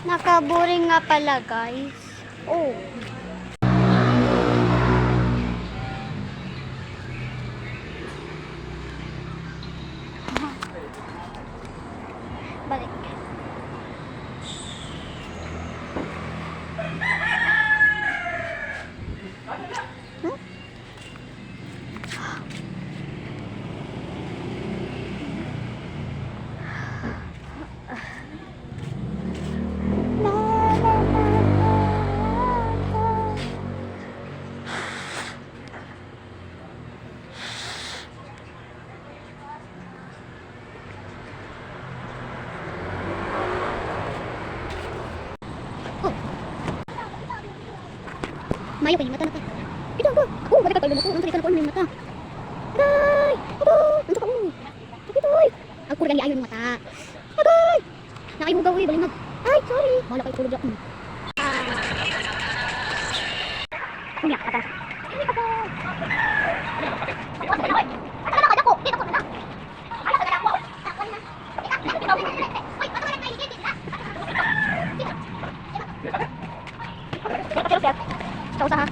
Nakaboring nga pala, guys. Oh. Balik. Hmm? Mayo pa yung mata na ka. Ito ako. Oh, bakit ka lumo ko? Ang salita na ko ano yung mata. Agay! Abo! Ang saka mo. Ito ay. Ang kurang ayaw ng mata. Agay! Nakaihugaw eh, balimag. Ay, sorry. Wala kayo tulog dyan. Umiyak ka ta. Umiyak ka ta. Sa usaha.